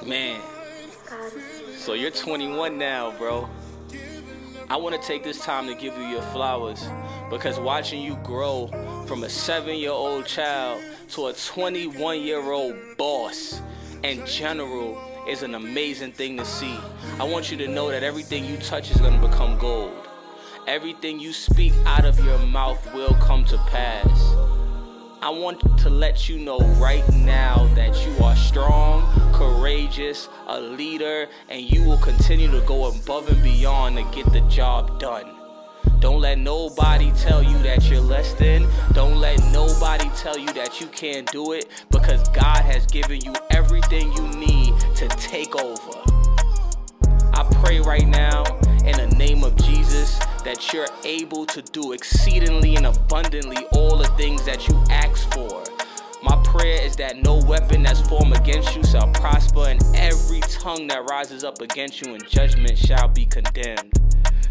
Man, so you're 21 now, bro. I want to take this time to give you your flowers because watching you grow from a 7-year-old child to a 21-year-old boss and general is an amazing thing to see. I want you to know that everything you touch is going to become gold. Everything you speak out of your mouth will come to pass. I want to let you know right now that you are strong, courageous, a leader, and you will continue to go above and beyond to get the job done. Don't let nobody tell you that you're less than. Don't let nobody tell you that you can't do it because God has given you everything you need to take over. I pray right now in the name of Jesus that you're able to do exceedingly and abundantly all the things that you ask for. My prayer is that no weapon that's formed against you shall prosper, and every tongue that rises up against you in judgment shall be condemned.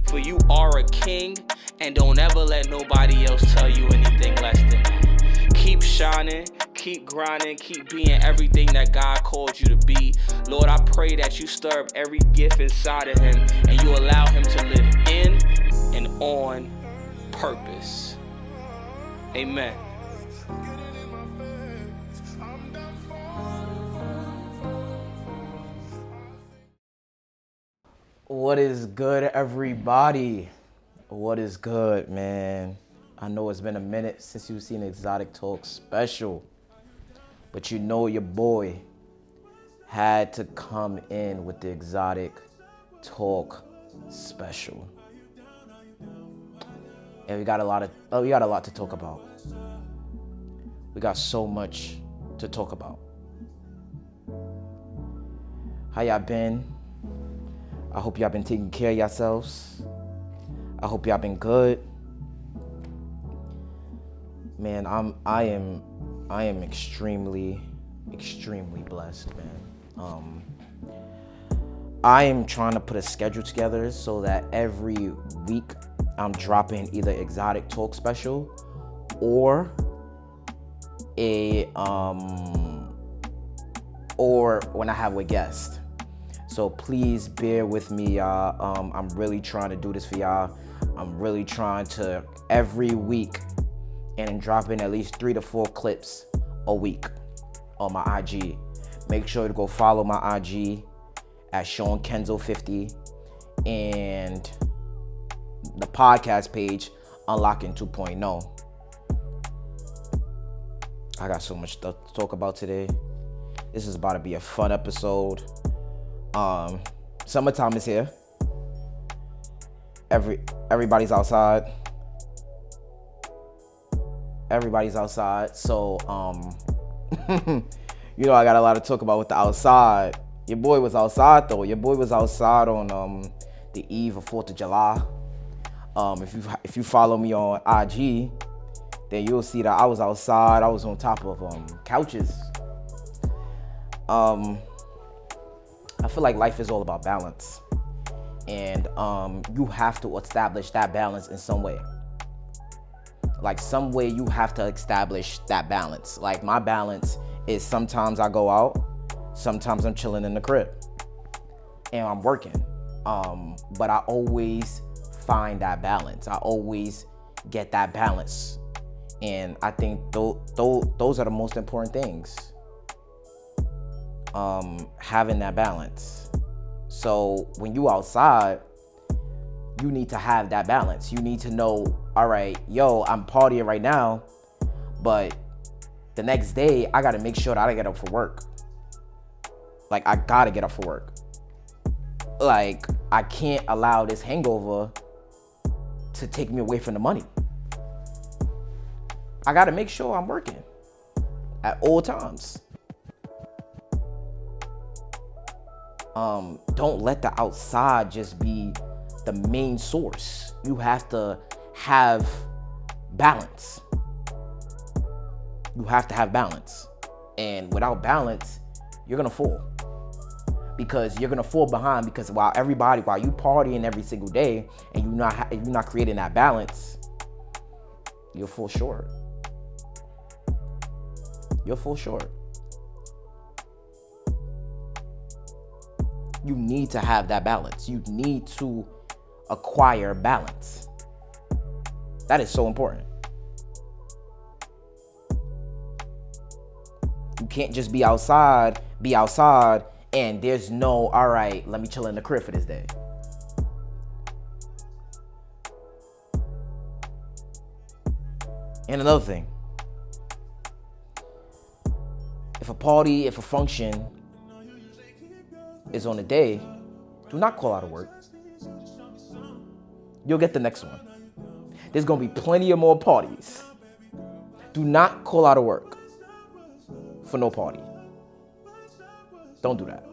For you are a king, and don't ever let nobody else tell you anything less than that. Keep shining, keep grinding, keep being everything that God called you to be. Lord, I pray that you stir up every gift inside of him and you allow him to live in and on purpose. Amen. What is good, everybody? What is good, man? I know it's been a minute since you've seen Exotic Talk special, but you know your boy had to come in with the Exotic Talk special. And we got a lot to talk about. We got so much to talk about. How y'all been? I hope y'all been taking care of yourselves. I hope y'all been good. Man, I am extremely blessed, man. I am trying to put a schedule together so that every week I'm dropping either Exotic Talk special or or when I have a guest. So please bear with me, y'all. I'm really trying to do this for y'all. I'm really trying to every week and dropping at least 3 to 4 clips a week on my IG. Make sure to go follow my IG at Sean Kenzo 50 and the podcast page Unlocking 2.0. I got so much stuff to talk about today. This is about to be a fun episode. Summertime is here. Everybody's outside. So you know I got a lot to talk about with the outside. Your boy was outside though. Your boy was outside on the eve of 4th of July. If you follow me on IG, then you'll see that I was outside. I was on top of couches. I feel like life is all about balance, and you have to establish that balance in some way. Like some way you have to establish that balance. Like my balance is sometimes I go out, sometimes I'm chilling in the crib, and I'm working. But I always find that balance. I always get that balance, and I think those are the most important things. Having that balance. So when you outside, you need to have that balance. You need to know, all right, yo, I'm partying right now, but the next day I gotta make sure that I get up for work. Like I gotta get up for work. Like I can't allow this hangover to take me away from the money. I gotta make sure I'm working at all times. Don't let the outside just be the main source. You have to have balance. You have to have balance. And without balance, you're gonna fall. Because you're gonna fall behind because while you partying every single day and you're not creating that balance, you'll fall short. You'll fall short. You need to have that balance. You need to acquire balance. That is so important. You can't just be outside, and there's no, all right, let me chill in the crib for this day. And another thing, if a function is on a day, do not call out of work. You'll get the next one. There's gonna be plenty of more parties. Do not call out of work for no party. Don't do that.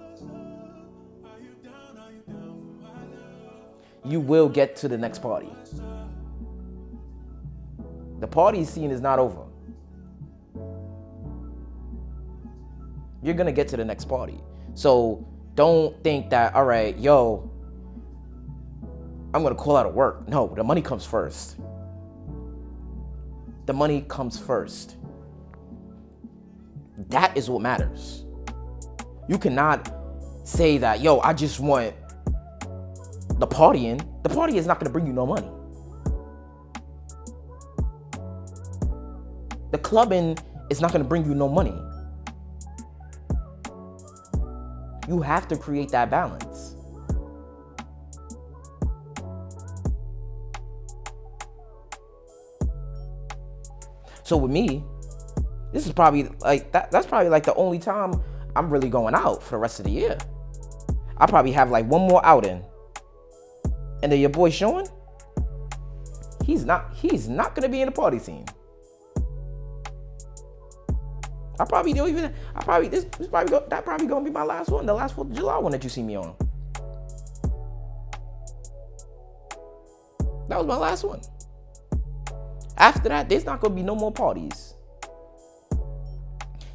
You will get to the next party. The party scene is not over. You're gonna get to the next party. So don't think that, all right, yo, I'm gonna call out of work. No, the money comes first. The money comes first. That is what matters. You cannot say that, yo, I just want the partying. The party is not gonna bring you no money. The clubbing is not gonna bring you no money. You have to create that balance. So with me, this is probably like that's probably like the only time I'm really going out for the rest of the year. I probably have like one more outing. And then your boy Sean, he's not gonna be in the party scene. That probably gonna be my last one, the last 4th of July one that you see me on. That was my last one. After that, there's not gonna be no more parties.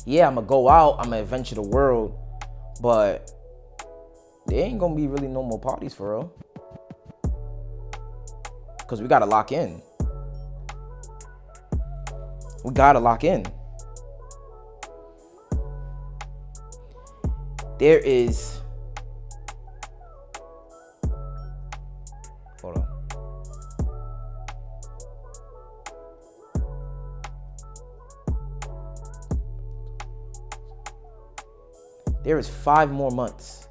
Yeah, I'm gonna go out, I'm gonna adventure the world, but there ain't gonna be really no more parties for real. Because we gotta lock in. We gotta lock in. There is, hold on. There is 5 more months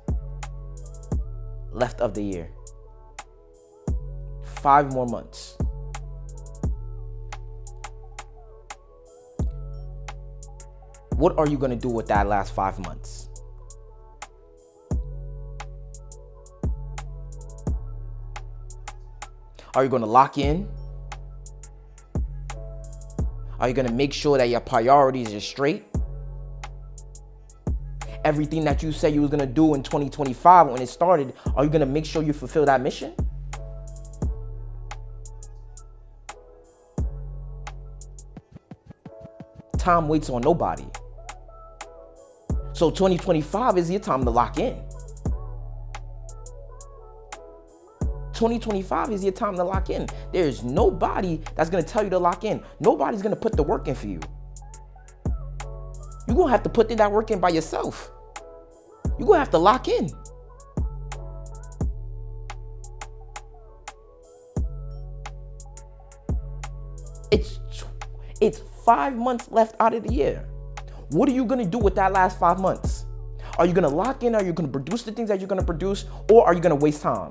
left of the year. 5 more months. What are you gonna do with that last 5 months? Are you gonna lock in? Are you gonna make sure that your priorities are straight? Everything that you said you was gonna do in 2025 when it started, are you gonna make sure you fulfill that mission? Time waits on nobody. So 2025 is your time to lock in. 2025 is your time to lock in. There's nobody that's gonna tell you to lock in. Nobody's gonna put the work in for you. You're gonna have to put that work in by yourself. You're gonna have to lock in. It's 5 months left out of the year. What are you gonna do with that last 5 months? Are you gonna lock in? Are you gonna produce the things that you're gonna produce? Or are you gonna waste time?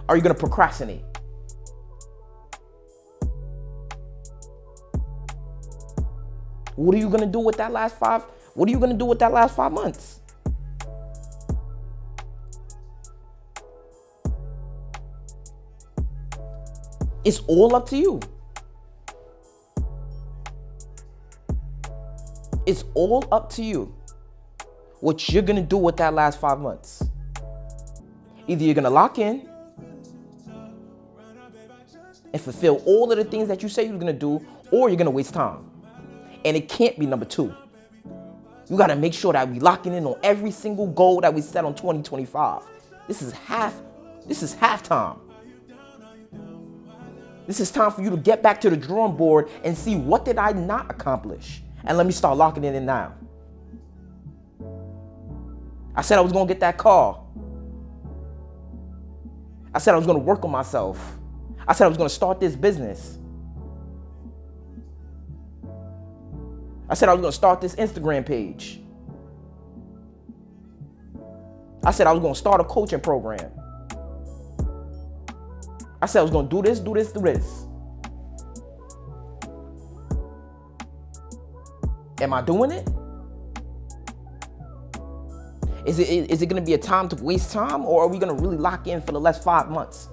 Are you gonna procrastinate? What are you gonna do with that last 5? What are you gonna do with that last 5 months? It's all up to you. It's all up to you what you're gonna do with that last 5 months. Either you're gonna lock in and fulfill all of the things that you say you're gonna do, or you're gonna waste time. And it can't be number 2. You gotta make sure that we locking in on every single goal that we set on 2025. This is halftime. This is time for you to get back to the drawing board and see, what did I not accomplish? And let me start locking it in now. I said I was gonna get that car. I said I was going to work on myself. I said I was going to start this business. I said I was going to start this Instagram page. I said I was going to start a coaching program. I said I was going to do this, do this, do this. Am I doing it? Is it going to be a time to waste time, or are we going to really lock in for the last 5 months?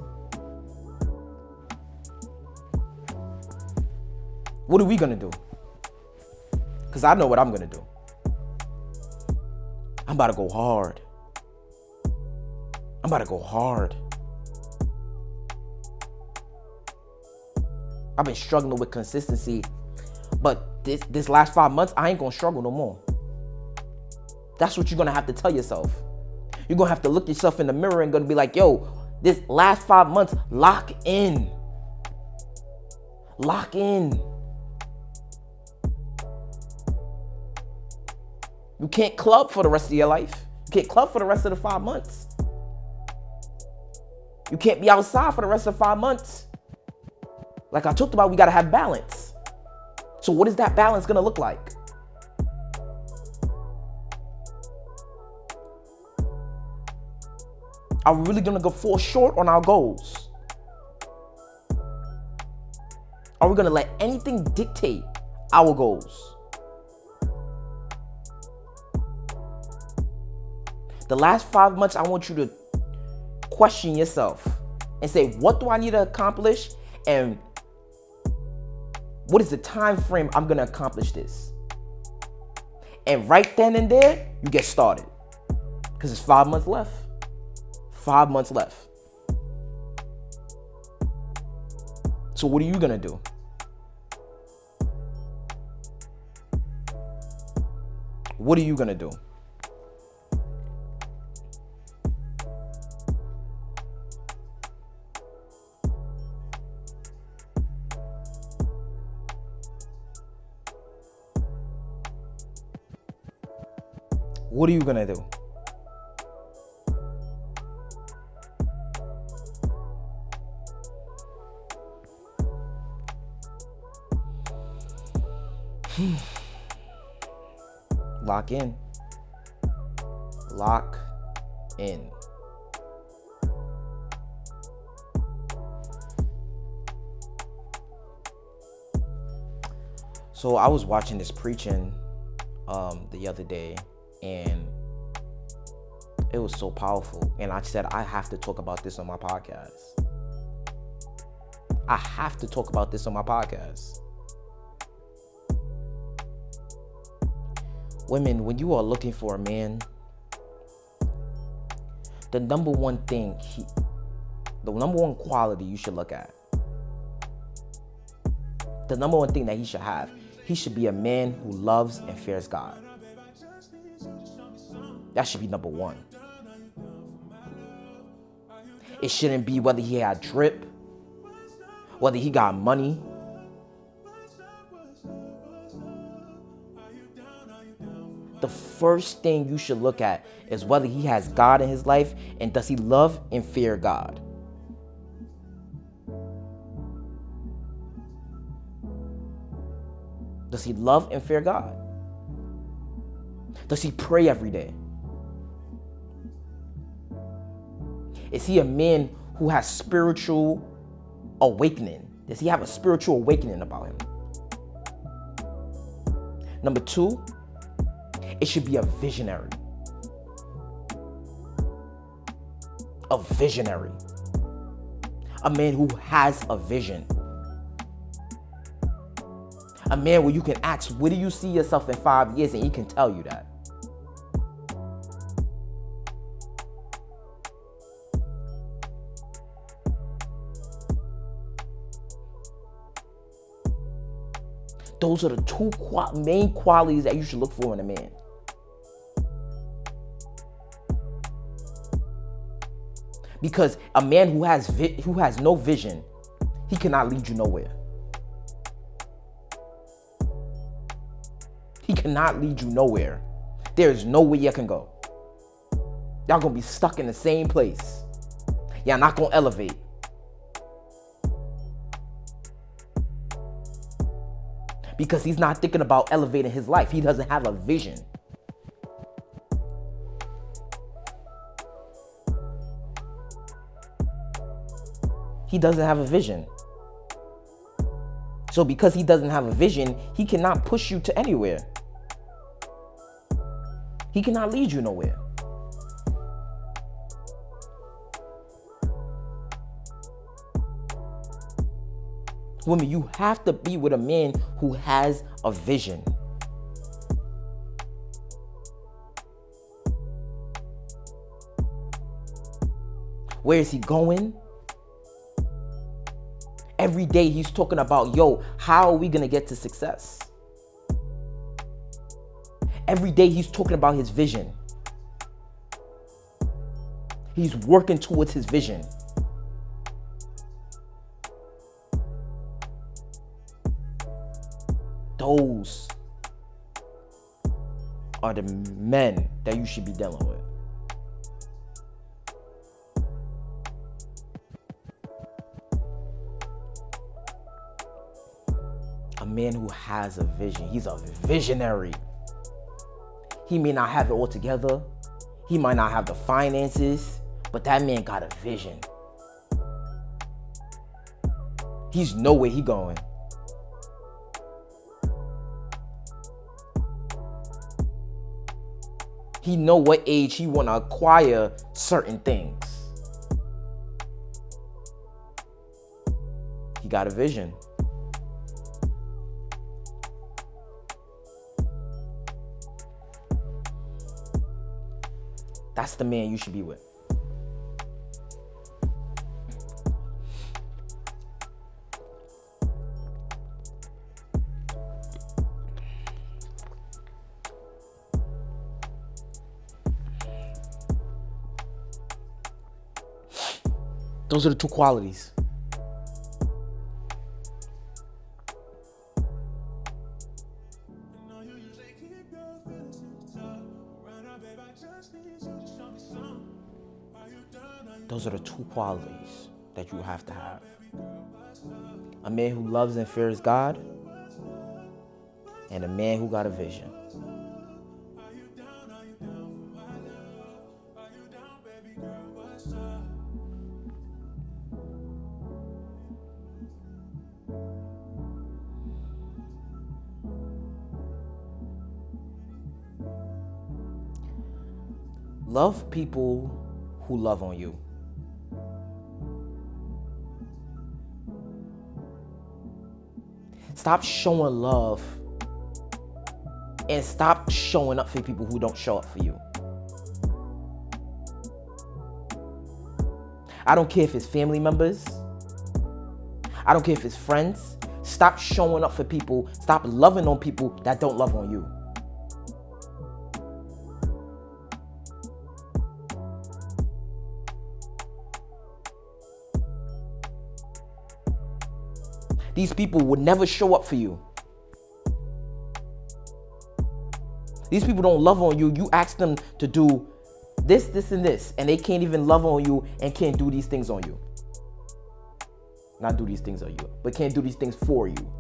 What are we going to do? Because I know what I'm going to do. I'm about to go hard. I'm about to go hard. I've been struggling with consistency, but this last 5 months, I ain't going to struggle no more. That's what you're going to have to tell yourself. You're going to have to look yourself in the mirror and going to be like, yo, this last 5 months, lock in. Lock in. You can't club for the rest of your life. You can't club for the rest of the 5 months. You can't be outside for the rest of 5 months. Like I talked about, we got to have balance. So what is that balance going to look like? Are we really going to go fall short on our goals? Are we going to let anything dictate our goals? The last 5 months, I want you to question yourself and say, what do I need to accomplish? And what is the time frame I'm going to accomplish this? And right then and there, you get started. Because it's 5 months left. 5 months left. So what are you going to do? What are you going to do? What are you going to do? Lock in. Lock in. So I was watching this preaching the other day, and it was so powerful. And I said, I have to talk about this on my podcast. I have to talk about this on my podcast. Women, when you are looking for a man, the number one quality you should look at, the number one thing that he should have, he should be a man who loves and fears God. That should be number one. It shouldn't be whether he had drip, whether he got money. The first thing you should look at is whether he has God in his life, and does he love and fear God. Does he love and fear God? Does he pray every day? Is he a man who has spiritual awakening? Does he have a spiritual awakening about him? Number two, it should be a visionary. A visionary. A man who has a vision. A man where you can ask, where do you see yourself in 5 years? And he can tell you that. Those are the two main qualities that you should look for in a man. Because a man who has no vision, he cannot lead you nowhere. He cannot lead you nowhere. There is no way you can go. Y'all gonna be stuck in the same place. Y'all not gonna elevate. Because he's not thinking about elevating his life. He doesn't have a vision. He doesn't have a vision. So because he doesn't have a vision, he cannot push you to anywhere. He cannot lead you nowhere. Women, you have to be with a man who has a vision. Where is he going? Every day he's talking about, yo, how are we gonna get to success? Every day he's talking about his vision. He's working towards his vision. Those are the men that you should be dealing with. A man who has a vision. He's a visionary. He may not have it all together. He might not have the finances, but that man got a vision. He's know where he going. He know what age he want to acquire certain things. He got a vision. That's the man you should be with. Those are the two qualities. Those are the two qualities that you have to have. A man who loves and fears God, and a man who got a vision. Love people who love on you. Stop showing love and stop showing up for people who don't show up for you. I don't care if it's family members. I don't care if it's friends. Stop showing up for people. Stop loving on people that don't love on you. These people would never show up for you. These people don't love on you. You ask them to do this, this, and this, and they can't even love on you and can't do these things on you. Not do these things on you, but can't do these things for you.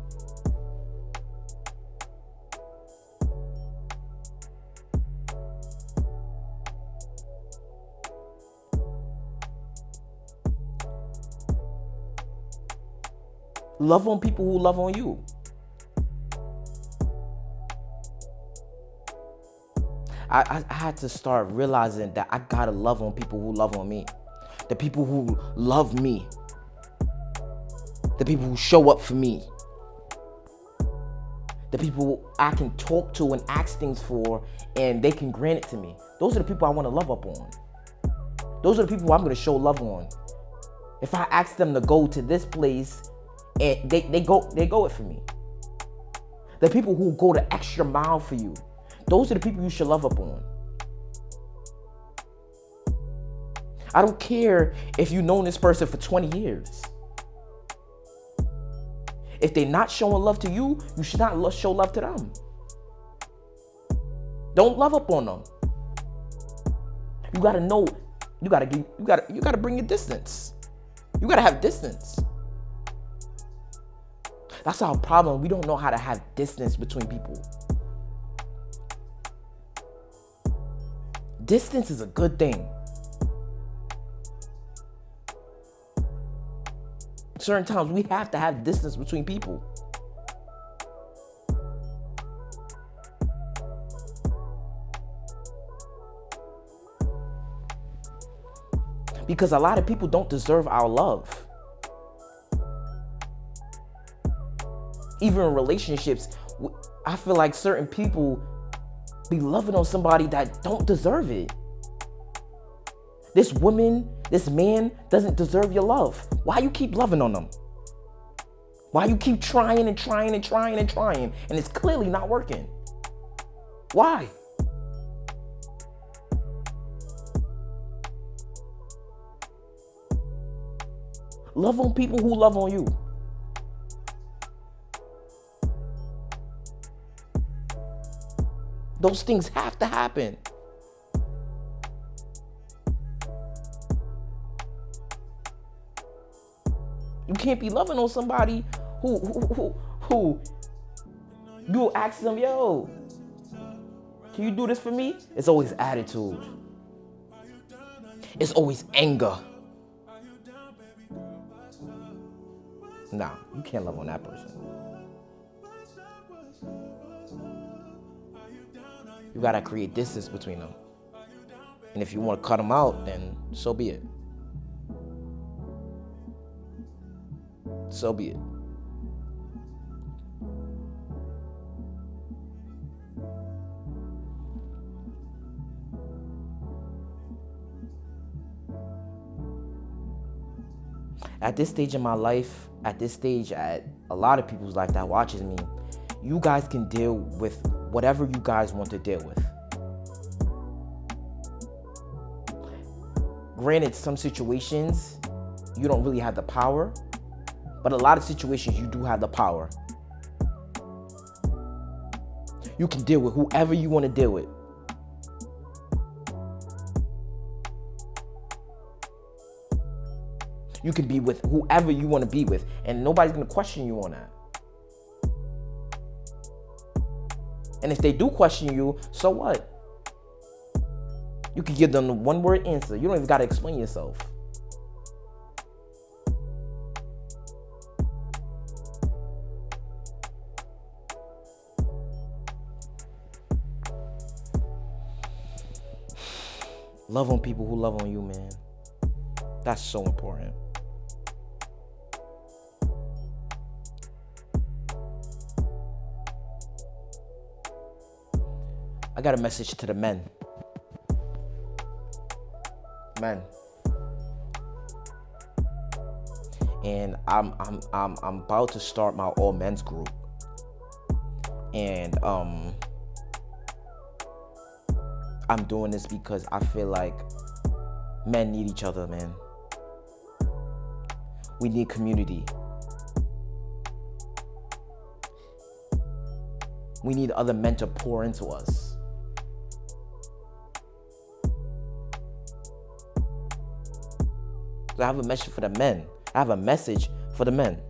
Love on people who love on you. I had to start realizing that I gotta love on people who love on me. The people who love me. The people who show up for me. The people I can talk to and ask things for and they can grant it to me. Those are the people I want to love up on. Those are the people I'm going to show love on. If I ask them to go to this place and they go it for me. The people who go the extra mile for you. Those are the people you should love up on. I don't care if you've known this person for 20 years. If they're not showing love to you, you should not show love to them. Don't love up on them. You gotta know You gotta bring your distance. You gotta have distance. That's our problem. We don't know how to have distance between people. Distance is a good thing. Certain times we have to have distance between people. Because a lot of people don't deserve our love. Even in relationships, I feel like certain people be loving on somebody that don't deserve it. This woman, this man doesn't deserve your love. Why you keep loving on them? Why you keep trying and trying and trying and trying, and it's clearly not working? Why? Love on people who love on you. Those things have to happen. You can't be loving on somebody who you'll ask them, yo, can you do this for me? It's always attitude. It's always anger. Nah, you can't love on that person. You gotta create distance between them. And if you want to cut them out, then so be it. So be it. At this stage in my life, at this stage, at a lot of people's life that watches me, you guys can deal with whatever you guys want to deal with. Granted, some situations you don't really have the power, but a lot of situations you do have the power. You can deal with whoever you want to deal with. You can be with whoever you want to be with, and nobody's going to question you on that. And if they do question you, so what? You can give them the one-word answer. You don't even got to explain yourself. Love on people who love on you, man. That's so important. I got a message to the men. Men. And I'm about to start my all men's group. And I'm doing this because I feel like men need each other, man. We need community. We need other men to pour into us. So I have a message for the men. I have a message for the men.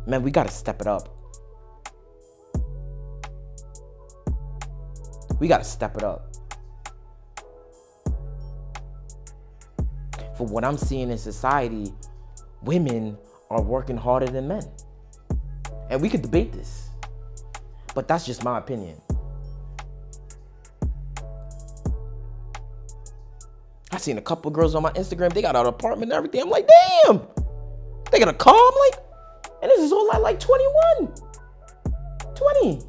Man, we gotta step it up. We gotta step it up. For what I'm seeing in society, women are working harder than men. And we could debate this, but that's just my opinion. I seen a couple girls on my Instagram, they got an apartment and everything. I'm like, damn, they got a car. I'm like, and this is all at like 21, 20.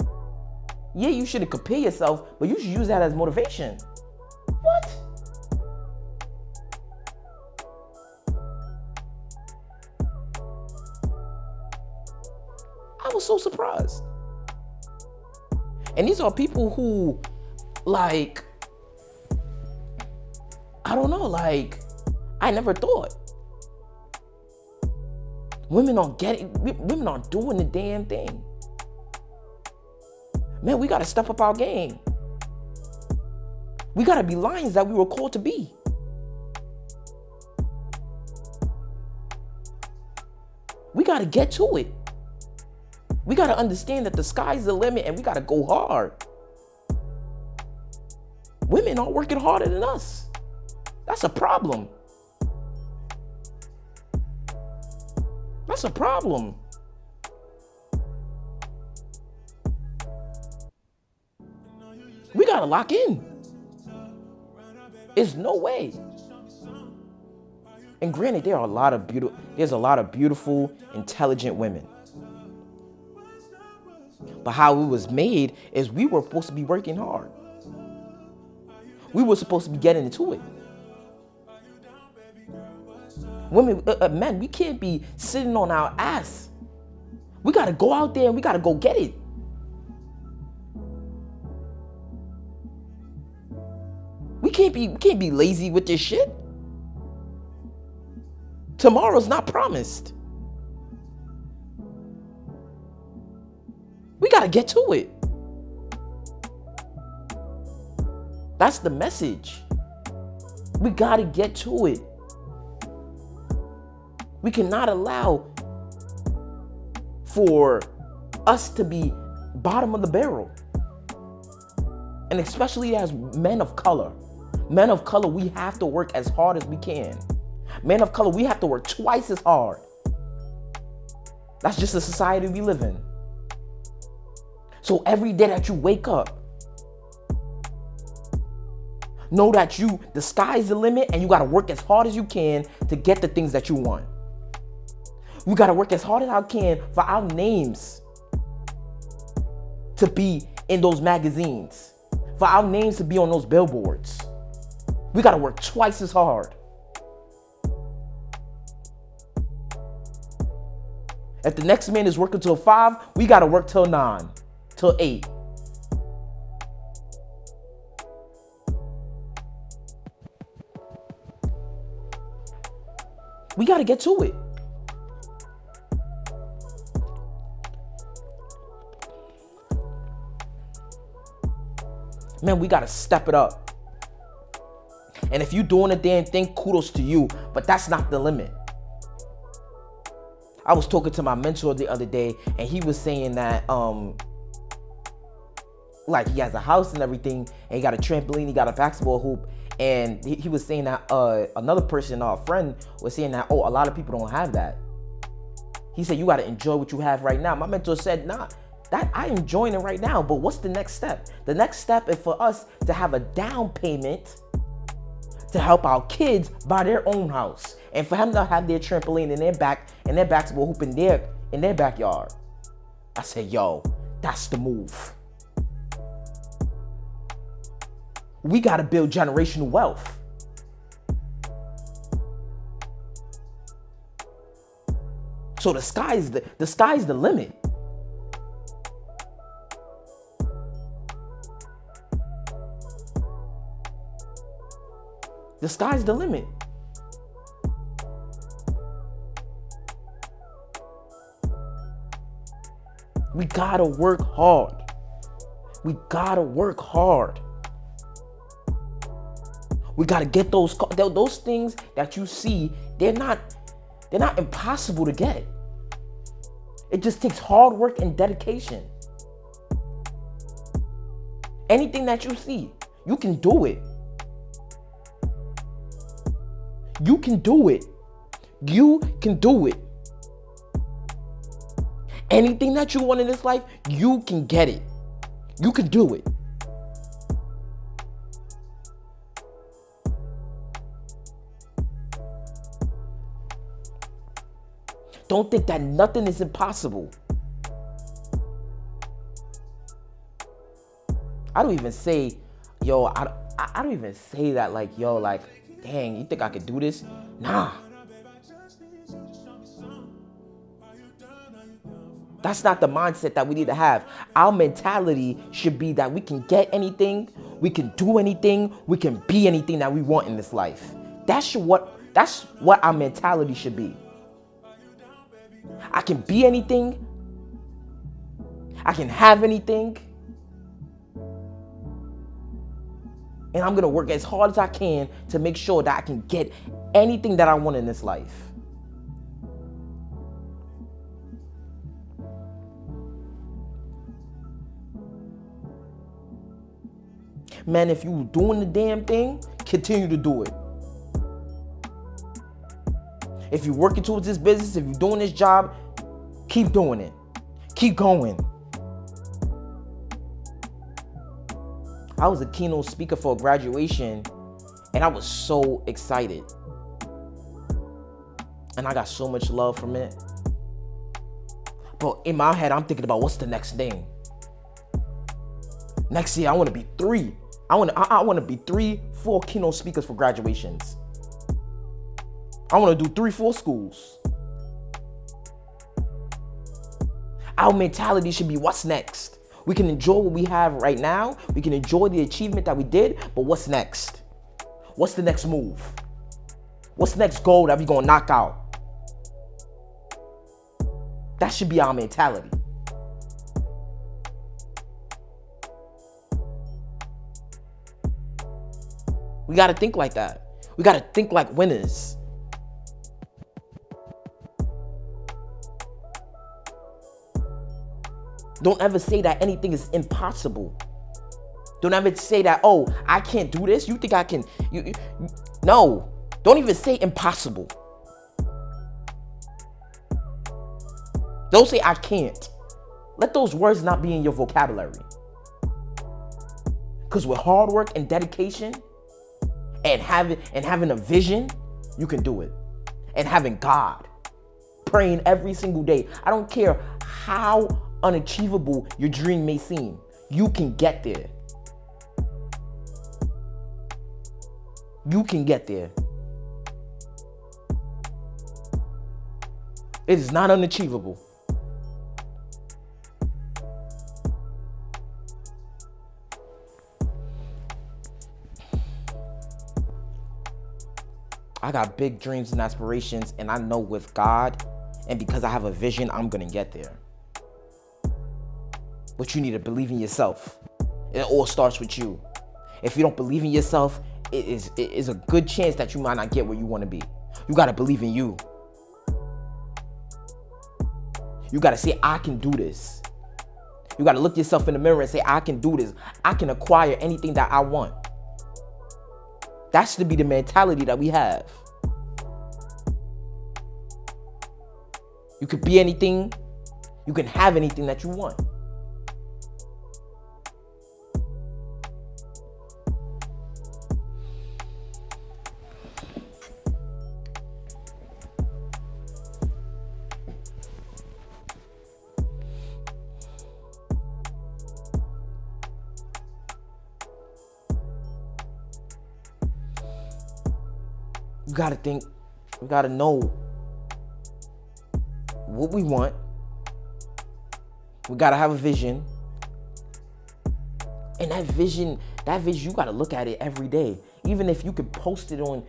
Yeah, you shouldn't compare yourself, but you should use that as motivation. What? I was so surprised. And these are people who, like, I don't know, like, I never thought. Women aren't doing the damn thing. Man, we gotta step up our game. We got to be lions that we were called to be. We got to get to it. We got to understand that the sky's the limit and we got to go hard. Women are working harder than us. That's a problem. That's a problem. We got to lock in. There's no way. And granted, there's a lot of beautiful, intelligent women. But how it was made is we were supposed to be working hard. We were supposed to be getting into it. Women, men, we can't be sitting on our ass. We got to go out there and we got to go get it. We can't be lazy with this shit. Tomorrow's not promised. We got to get to it. That's the message. We got to get to it. We cannot allow for us to be bottom of the barrel. And especially as men of color. Men of color, we have to work as hard as we can. Men of color, we have to work twice as hard. That's just the society we live in. So every day that you wake up, know that the sky's the limit and you got to work as hard as you can to get the things that you want. We got to work as hard as I can for our names to be in those magazines, for our names to be on those billboards. We got to work twice as hard. If the next man is working till 5, we got to work till 9, till 8. We got to get to it. Man, we got to step it up. And if you're doing a damn thing, kudos to you, but that's not the limit. I was talking to my mentor the other day and he was saying that like he has a house and everything and he got a trampoline, he got a basketball hoop, and he was saying that another person, a friend, was saying that, oh, a lot of people don't have that. He said, you got to enjoy what you have right now. My mentor said, nah, that I'm enjoying it right now, but what's the next step? The next step is for us to have a down payment to help our kids buy their own house, and for them to have their trampoline in their basketball hoop in their backyard. I said, yo, that's the move. We got to build generational wealth. So the sky's the limit. The sky's the limit. We gotta work hard. We gotta work hard. We gotta get those things that you see. They're not impossible to get. It just takes hard work and dedication. Anything that you see, you can do it. You can do it. You can do it. Anything that you want in this life, you can get it. You can do it. Don't think that nothing is impossible. I don't even say, yo, I don't even say that like, yo, like, dang, you think I could do this? Nah. That's not the mindset that we need to have. Our mentality should be that we can get anything, we can do anything, we can be anything that we want in this life. That's what our mentality should be. I can be anything. I can have anything. And I'm going to work as hard as I can to make sure that I can get anything that I want in this life. Man, if you doing the damn thing, continue to do it. If you're working towards this business, if you're doing this job, keep doing it. Keep going. I was a keynote speaker for a graduation, and I was so excited. And I got so much love from it. But in my head, I'm thinking about what's the next thing. Next year, I want to be 3. I want to be 3, 4 keynote speakers for graduations. I want to do 3, 4 schools. Our mentality should be, what's next? We can enjoy what we have right now. We can enjoy the achievement that we did, but what's next? What's the next move? What's the next goal that we're going to knock out? That should be our mentality. We got to think like that. We got to think like winners. Don't ever say that anything is impossible. Don't ever say that, oh, I can't do this. You think I can? No, don't even say impossible. Don't say I can't. Let those words not be in your vocabulary. Because with hard work and dedication and having a vision, you can do it. And having God, praying every single day. I don't care how unachievable your dream may seem. You can get there. You can get there. It is not unachievable. I got big dreams and aspirations, and I know with God, and because I have a vision, I'm gonna get there. But you need to believe in yourself. It all starts with you. If you don't believe in yourself, it is a good chance that you might not get where you want to be. You got to believe in you. You got to say, I can do this. You got to look yourself in the mirror and say, I can do this. I can acquire anything that I want. That should be the mentality that we have. You could be anything. You can have anything that you want. We gotta think, we gotta know what we want. We gotta have a vision. And that vision, you gotta look at it every day. Even if you could post it on,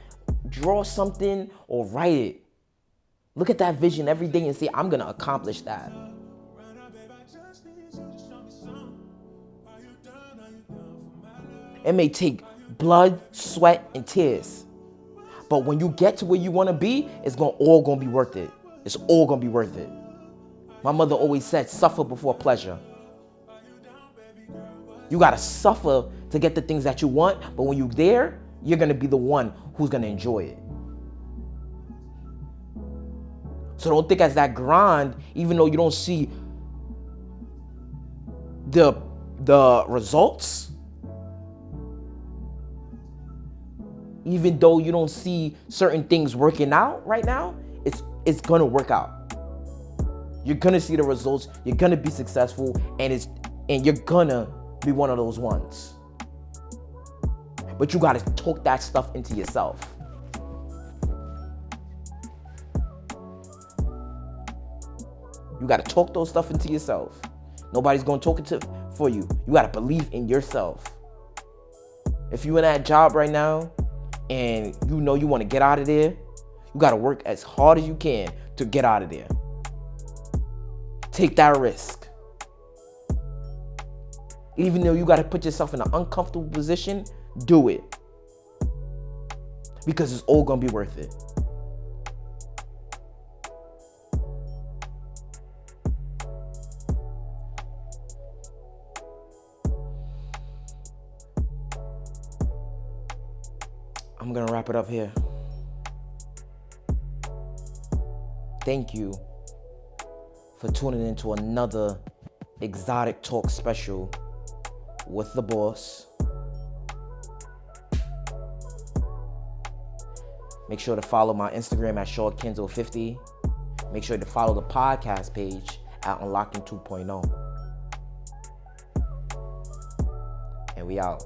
draw something or write it. Look at that vision every day and say, I'm gonna accomplish that. It may take blood, sweat, and tears. But when you get to where you want to be, it's all going to be worth it. It's all going to be worth it. My mother always said, suffer before pleasure. You got to suffer to get the things that you want. But when you're there, you're going to be the one who's going to enjoy it. So don't think as that grind, even though you don't see the results, even though you don't see certain things working out right now, it's gonna work out. You're gonna see the results, you're gonna be successful, and you're gonna be one of those ones. But you gotta talk that stuff into yourself. You gotta talk those stuff into yourself. Nobody's gonna talk it for you. You gotta believe in yourself. If you're in that job right now, and you know you want to get out of there, you got to work as hard as you can to get out of there. Take that risk. Even though you got to put yourself in an uncomfortable position, do it. Because it's all gonna be worth it. I'm gonna wrap it up here. Thank you for tuning into another Exotic Talk special with the boss. Make sure to follow my Instagram at ShawKenzo50. Make sure to follow the podcast page at Unlocking 2.0. And we out.